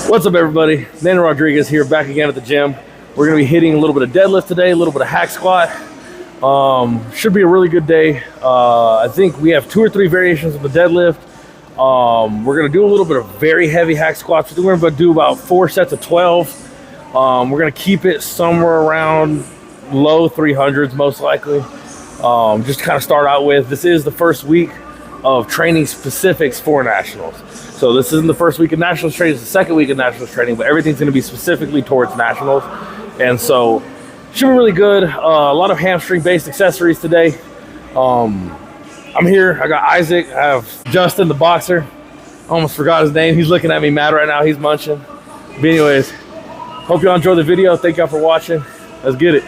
What's up, everybody? Nana Rodriguez here, back again at the gym. We're going to be hitting a little bit of deadlift today, a little bit of hack squat. Should be a really good day. I think we have 2 or 3 variations of the deadlift. We're going to do a little bit of very heavy hack squats. We're going to do about 4 sets of 12. We're going to keep it somewhere around low 300s, most likely. Just to kind of start out with, this is the first week of training specifics for nationals. So this isn't the first week of nationals training, it's the second week of nationals training, but everything's going to be specifically towards nationals. And so should be really good. A lot of hamstring based accessories today. I'm here, I got Isaac, I have Justin the boxer. Almost forgot his name. He's looking at me mad right now, he's munching. But anyways, hope y'all enjoy the video. Thank y'all for watching. Let's get it.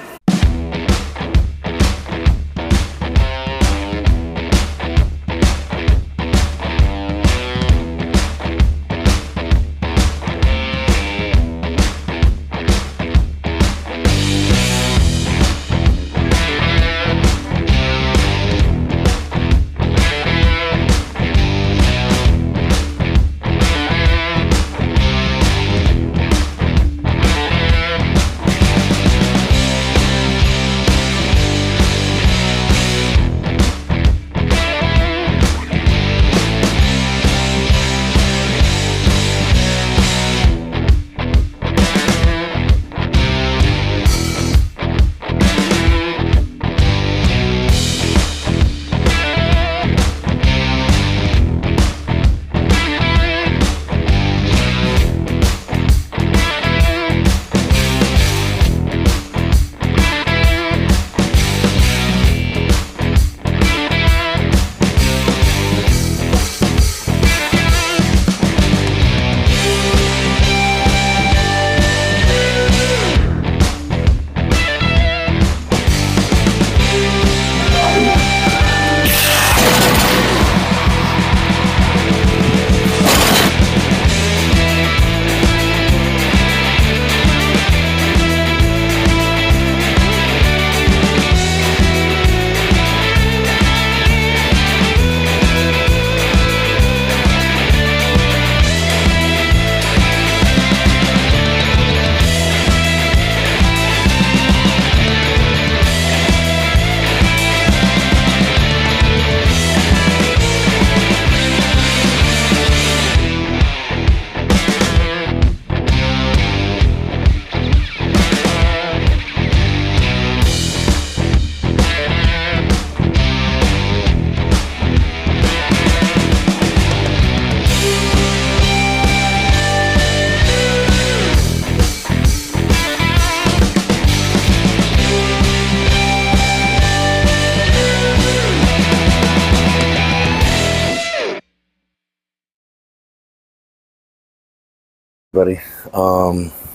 Buddy,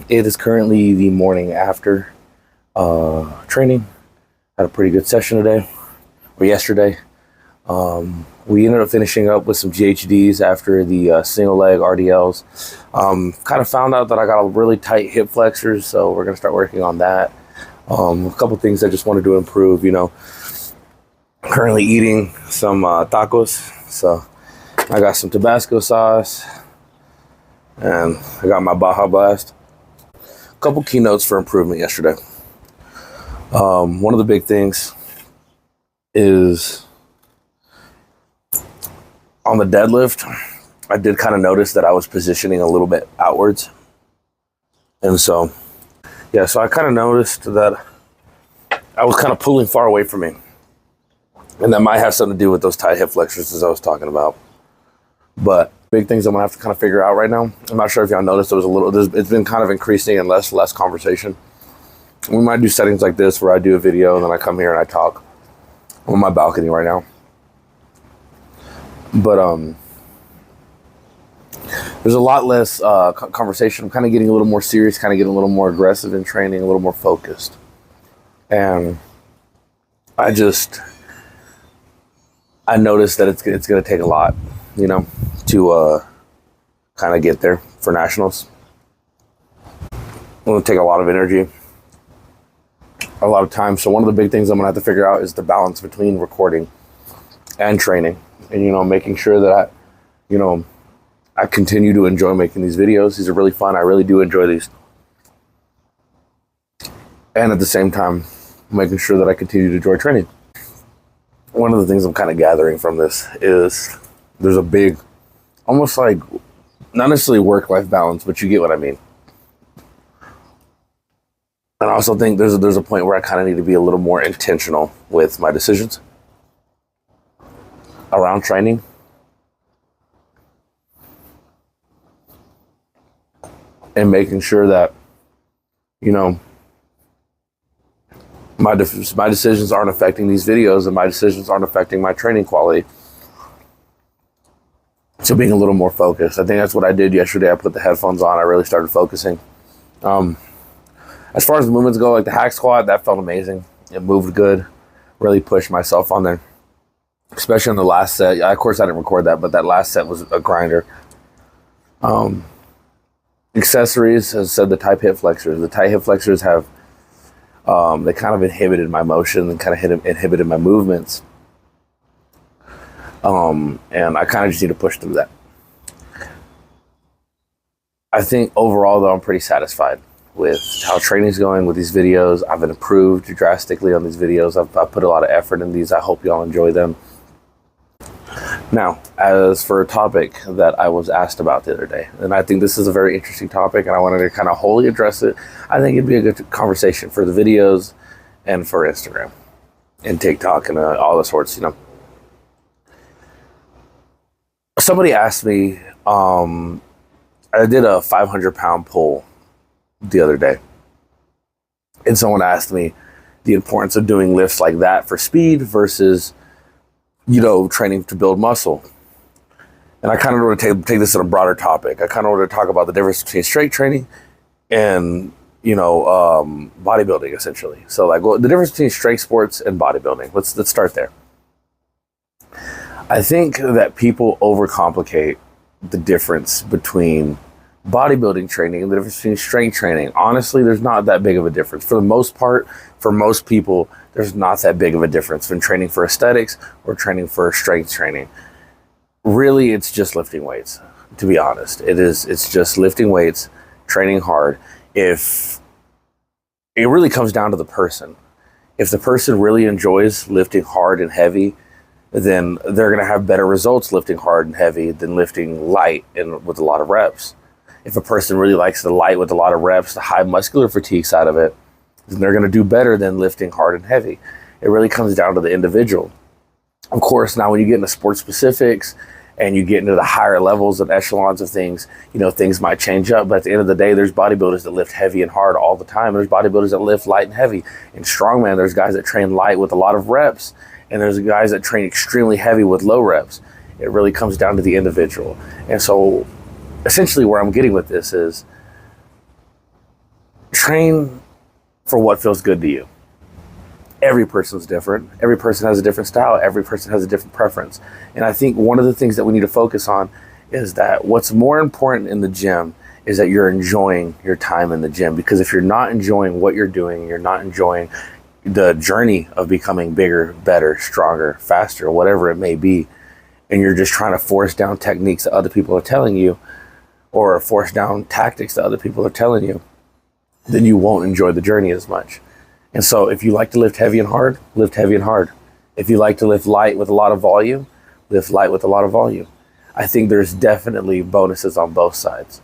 it is currently the morning after training. Had a pretty good session today, or yesterday. We ended up finishing up with some GHDs after the single leg RDLs. Kind of found out that I got a really tight hip flexors, so we're gonna start working on that. A couple things I just wanted to improve. Currently eating some tacos, so I got some Tabasco sauce. And I got my Baja Blast. A couple keynotes for improvement yesterday. One of the big things is on the deadlift, I did kind of notice that I was positioning a little bit outwards. And so I kind of noticed that I was kind of pulling far away from me. And that might have something to do with those tight hip flexors as I was talking about. But big things I'm gonna have to kind of figure out right now. I'm not sure if y'all noticed it's been kind of increasing and less conversation. We might do settings like this where I do a video and then I come here and I talk. I'm on my balcony right now. But there's a lot less conversation. I'm kind of getting a little more serious, kind of getting a little more aggressive in training, a little more focused. And I noticed that it's gonna take a lot, to kind of get there for nationals. It's going to take a lot of energy, a lot of time. So one of the big things I'm going to have to figure out is the balance between recording and training, and making sure that I continue to enjoy making these videos. These are really fun. I really do enjoy these. And at the same time, making sure that I continue to enjoy training. One of the things I'm kind of gathering from this is there's a big, almost like, not necessarily work-life balance, but you get what I mean. And I also think there's a point where I kind of need to be a little more intentional with my decisions around training. And making sure that, you know, my decisions aren't affecting these videos, and my decisions aren't affecting my training quality. So being a little more focused. I think that's what I did yesterday. I put the headphones on. I really started focusing. As far as the movements go, like the hack squat, that felt amazing. It moved good. Really pushed myself on there. Especially on the last set. Of course, I didn't record that, but that last set was a grinder. Accessories, as I said, the tight hip flexors. The tight hip flexors have, they kind of inhibited my motion and kind of inhibited my movements. And I kind of just need to push through that. I think overall, though, I'm pretty satisfied with how training's going with these videos. I've improved drastically on these videos. I've put a lot of effort in these. I hope y'all enjoy them. Now, as for a topic that I was asked about the other day, and I think this is a very interesting topic, and I wanted to kind of wholly address it. I think it'd be a good conversation for the videos and for Instagram and TikTok and all the sorts, you know. Somebody asked me, I did a 500-pound pull the other day, and someone asked me the importance of doing lifts like that for speed versus, you know, training to build muscle. And I kind of want to take this in a broader topic. I kind of want to talk about the difference between strength training and, you know, bodybuilding, essentially. So, like, the difference between strength sports and bodybuilding. Let's start there. I think that people overcomplicate the difference between bodybuilding training and the difference between strength training. Honestly, there's not that big of a difference. For the most part, for most people, there's not that big of a difference in training for aesthetics or training for strength training. Really, it's just lifting weights, to be honest. It's just lifting weights, training hard. If it really comes down to the person. If the person really enjoys lifting hard and heavy, then they're going to have better results lifting hard and heavy than lifting light and with a lot of reps. If a person really likes the light with a lot of reps, the high muscular fatigue side of it, then they're going to do better than lifting hard and heavy. It really comes down to the individual. Of course, now when you get into sports specifics and you get into the higher levels and echelons of things, you know, things might change up. But at the end of the day, there's bodybuilders that lift heavy and hard all the time. There's bodybuilders that lift light and heavy. In strongman, there's guys that train light with a lot of reps. And there's guys that train extremely heavy with low reps. It really comes down to the individual. And so essentially where I'm getting with this is train for what feels good to you. Every person's different. Every person has a different style. Every person has a different preference. And I think one of the things that we need to focus on is that what's more important in the gym is that you're enjoying your time in the gym. Because if you're not enjoying what you're doing, you're not enjoying the journey of becoming bigger, better, stronger, faster, whatever it may be, and you're just trying to force down techniques that other people are telling you, or force down tactics that other people are telling you, then you won't enjoy the journey as much. And so if you like to lift heavy and hard, lift heavy and hard. If you like to lift light with a lot of volume, lift light with a lot of volume. I think there's definitely bonuses on both sides.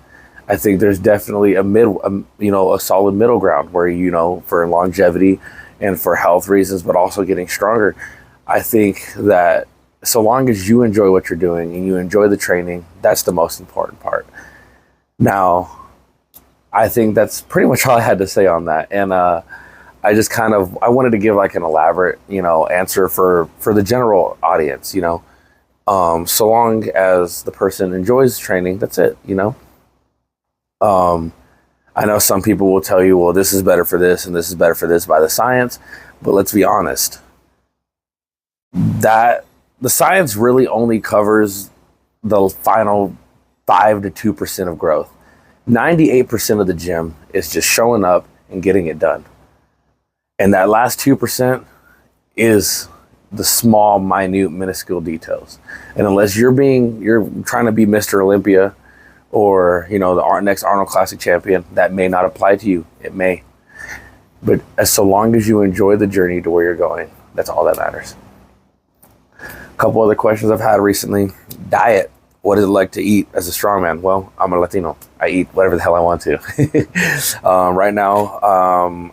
I think there's definitely a solid middle ground where, you know, for longevity and for health reasons, but also getting stronger. I think that so long as you enjoy what you're doing and you enjoy the training, that's the most important part. Now, I think that's pretty much all I had to say on that. And I wanted to give like an elaborate, you know, answer for the general audience, you know. So long as the person enjoys training, that's it, you know. I know some people will tell you, well, this is better for this and this is better for this by the science, but let's be honest. That the science really only covers the final 5 to 2% of growth. 98% of the gym is just showing up and getting it done. And that last 2% is the small, minute, minuscule details. And unless you're trying to be Mr. Olympia or, you know, the next Arnold Classic champion. That may not apply to you. It may. But so long as you enjoy the journey to where you're going, that's all that matters. A couple other questions I've had recently. Diet. What is it like to eat as a strongman? Well, I'm a Latino. I eat whatever the hell I want to. Right now,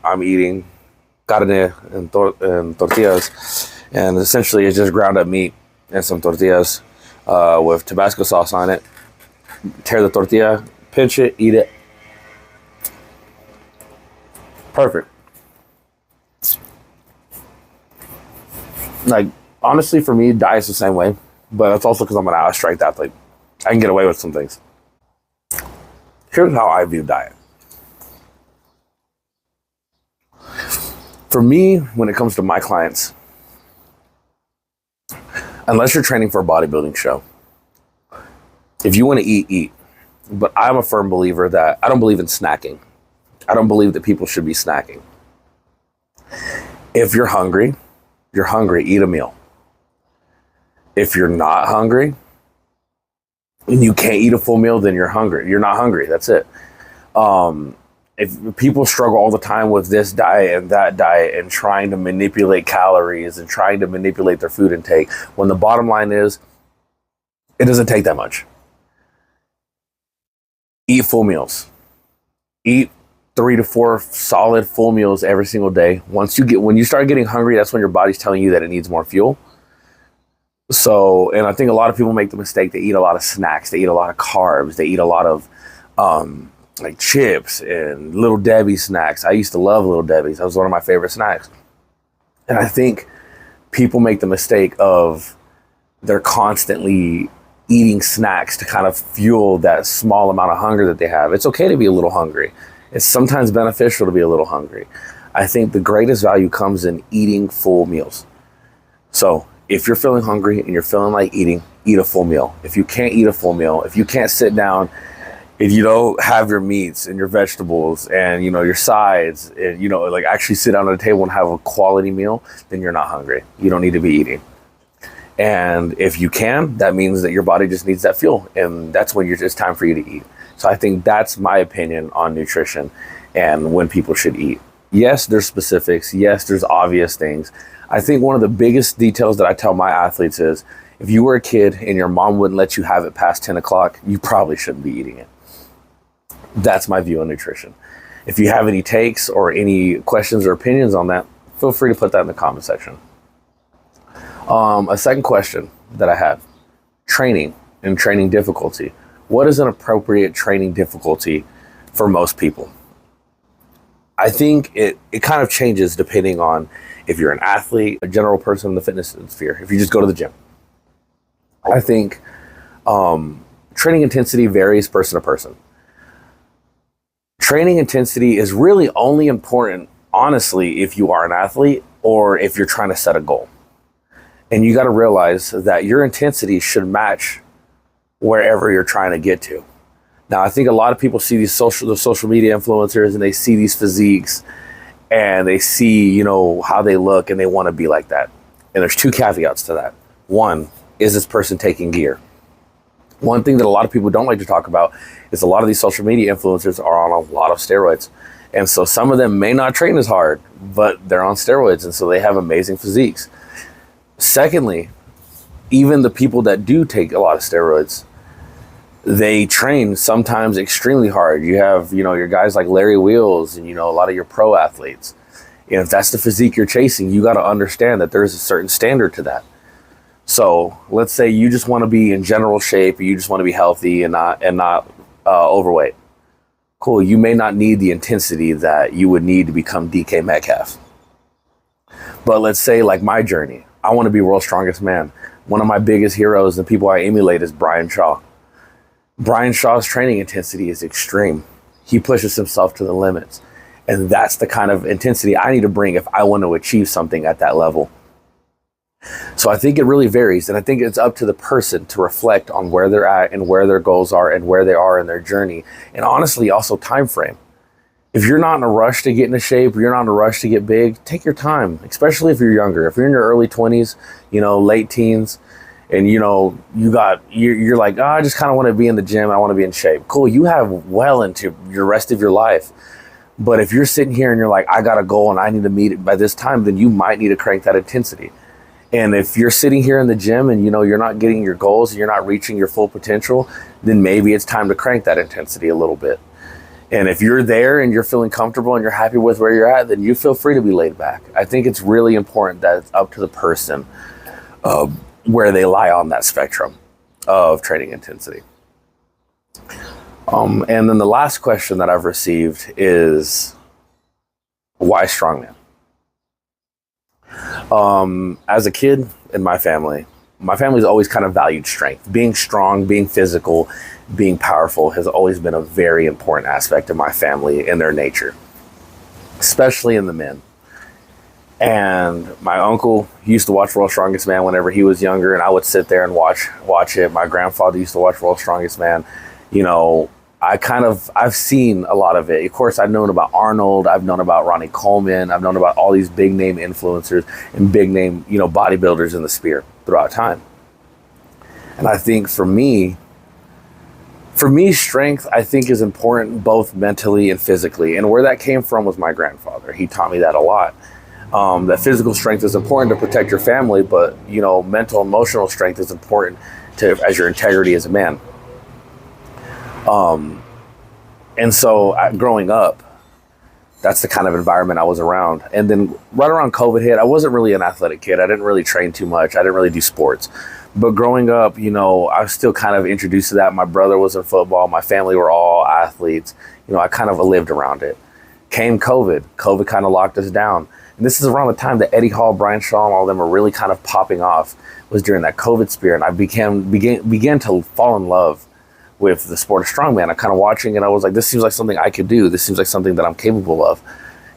I'm eating carne and tortillas. And essentially, it's just ground up meat and some tortillas with Tabasco sauce on it. Tear the tortilla, pinch it, eat it. Perfect. Like, honestly, for me, diet's the same way. But it's also because I'm an out-of-strength athlete. I can get away with some things. Here's how I view diet. For me, when it comes to my clients, unless you're training for a bodybuilding show, if you want to eat, eat. But I'm a firm believer that I don't believe in snacking. I don't believe that people should be snacking. If you're hungry, eat a meal. If you're not hungry and you can't eat a full meal, then you're hungry. You're not hungry. That's it. If people struggle all the time with this diet and that diet and trying to manipulate calories and trying to manipulate their food intake, when the bottom line is, it doesn't take that much. Eat full meals. Eat 3 to 4 solid full meals every single day. When you start getting hungry, that's when your body's telling you that it needs more fuel. So, and I think a lot of people make the mistake, they eat a lot of snacks, they eat a lot of carbs, they eat a lot of like chips and Little Debbie snacks. I used to love Little Debbie's. That was one of my favorite snacks. And I think people make the mistake of they're constantly eating snacks to kind of fuel that small amount of hunger that they have. It's okay to be a little hungry. It's sometimes beneficial to be a little hungry. I think the greatest value comes in eating full meals. So if you're feeling hungry and you're feeling like eating, eat a full meal. If you can't eat a full meal, if you can't sit down, if you don't have your meats and your vegetables and, you know, your sides and, you know, like actually sit down at a table and have a quality meal, then you're not hungry. You don't need to be eating. And if you can, that means that your body just needs that fuel. And that's when it's time for you to eat. So I think that's my opinion on nutrition and when people should eat. Yes, there's specifics. Yes, there's obvious things. I think one of the biggest details that I tell my athletes is if you were a kid and your mom wouldn't let you have it past 10 o'clock, you probably shouldn't be eating it. That's my view on nutrition. If you have any takes or any questions or opinions on that, feel free to put that in the comment section. A second question that I have, training and training difficulty. What is an appropriate training difficulty for most people? I think it kind of changes depending on if you're an athlete, a general person in the fitness sphere, if you just go to the gym. I think training intensity varies person to person. Training intensity is really only important, honestly, if you are an athlete or if you're trying to set a goal. And you got to realize that your intensity should match wherever you're trying to get to. Now, I think a lot of people see the social media influencers and they see these physiques and they see, you know, how they look and they want to be like that. And there's 2 caveats to that. One, is this person taking gear? One thing that a lot of people don't like to talk about is a lot of these social media influencers are on a lot of steroids. And so some of them may not train as hard, but they're on steroids. And so they have amazing physiques. Secondly, even the people that do take a lot of steroids, they train sometimes extremely hard. You have, you know, your guys like Larry Wheels and, you know, a lot of your pro athletes. And if that's the physique you're chasing, you got to understand that there's a certain standard to that. So let's say you just want to be in general shape, you just want to be healthy and not overweight. Cool. You may not need the intensity that you would need to become DK Metcalf. But let's say like my journey, I want to be world's strongest man. One of my biggest heroes and people I emulate is Brian Shaw. Brian Shaw's training intensity is extreme. He pushes himself to the limits. And that's the kind of intensity I need to bring if I want to achieve something at that level. So I think it really varies. And I think it's up to the person to reflect on where they're at and where their goals are and where they are in their journey. And honestly, also time frame. If you're not in a rush to get into shape, or you're not in a rush to get big, take your time, especially if you're younger. If you're in your early 20s, you know, late teens, and you're like, oh, I just kind of want to be in the gym. I want to be in shape. Cool. You have well into your rest of your life. But if you're sitting here and you're like, I got a goal and I need to meet it by this time, then you might need to crank that intensity. And if you're sitting here in the gym and you're not getting your goals, and you're not reaching your full potential, then maybe it's time to crank that intensity a little bit. And if you're there and you're feeling comfortable and you're happy with where you're at, then you feel free to be laid back. I think it's really important that it's up to the person where they lie on that spectrum of training intensity. And then the last question that I've received is, why strongman? As a kid in my family's always kind of valued strength. Being strong, being physical, being powerful has always been a very important aspect of my family and their nature, especially in the men. And my uncle used to watch World's Strongest Man whenever he was younger, and I would sit there and watch it. My grandfather used to watch World's Strongest Man. I've seen a lot of it. Of course, I've known about Arnold. I've known about Ronnie Coleman. I've known about all these big name influencers and big name, bodybuilders in the sphere throughout time. And I think for me, strength, I think, is important both mentally and physically. And where that came from was my grandfather. He taught me that a lot. That physical strength is important to protect your family, but, mental, emotional strength is important as your integrity as a man. And so growing up, that's the kind of environment I was around. And then right around COVID hit, I wasn't really an athletic kid. I didn't really train too much. I didn't really do sports. But growing up, I was still kind of introduced to that. My brother was in football. My family were all athletes. I kind of lived around it. Came COVID. COVID kind of locked us down. And this is around the time that Eddie Hall, Brian Shaw, and all of them were really kind of popping off, was during that COVID sphere. And I began to fall in love with the sport of strongman. I kind of watching it, I was like, this seems like something I could do. This seems like something that I'm capable of.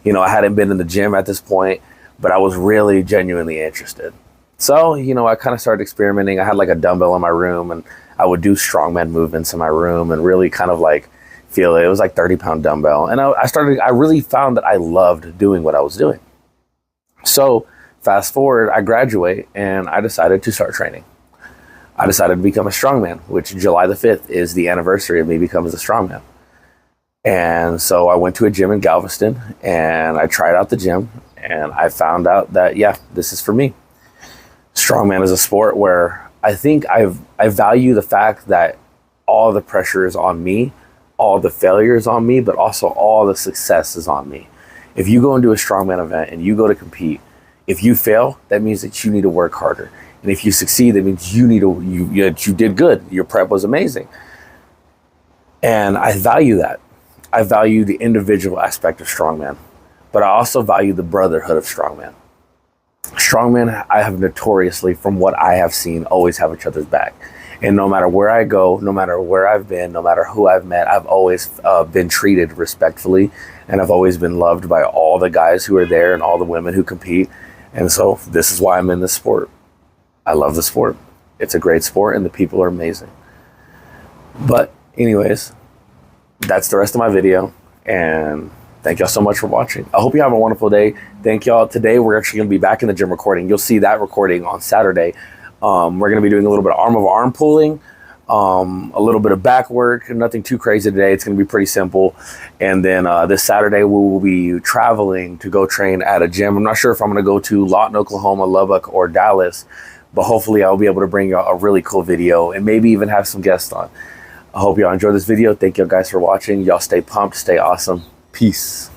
I hadn't been in the gym at this point, but I was really genuinely interested. So, I kind of started experimenting. I had like a dumbbell in my room, and I would do strongman movements in my room and really kind of like feel it. It was like 30-pound dumbbell. And I really found that I loved doing what I was doing. So fast forward, I graduate and I decided to start training. I decided to become a strongman, which July the 5th is the anniversary of me becoming a strongman. And so I went to a gym in Galveston and I tried out the gym and I found out that, this is for me. Strongman is a sport where I think I value the fact that all the pressure is on me, all the failure is on me, but also all the success is on me. If you go into a strongman event and you go to compete, if you fail, that means that you need to work harder. And if you succeed, that means you did good. Your prep was amazing. And I value that. I value the individual aspect of strongman, but I also value the brotherhood of strongman. Strongmen, I have notoriously, from what I have seen, always have each other's back. And no matter where I go, no matter where I've been, no matter who I've met, I've always been treated respectfully. And I've always been loved by all the guys who are there and all the women who compete. And so this is why I'm in this sport. I love the sport. It's a great sport and the people are amazing. But anyways, that's the rest of my video. And thank y'all so much for watching. I hope you have a wonderful day. Thank y'all. Today, we're actually going to be back in the gym recording. You'll see that recording on Saturday. We're going to be doing a little bit of arm pulling, a little bit of back work, nothing too crazy today. It's going to be pretty simple. And then this Saturday, we will be traveling to go train at a gym. I'm not sure if I'm going to go to Lawton, Oklahoma, Lubbock, or Dallas, but hopefully I'll be able to bring y'all a really cool video and maybe even have some guests on. I hope y'all enjoyed this video. Thank y'all guys for watching. Y'all stay pumped, stay awesome. Peace.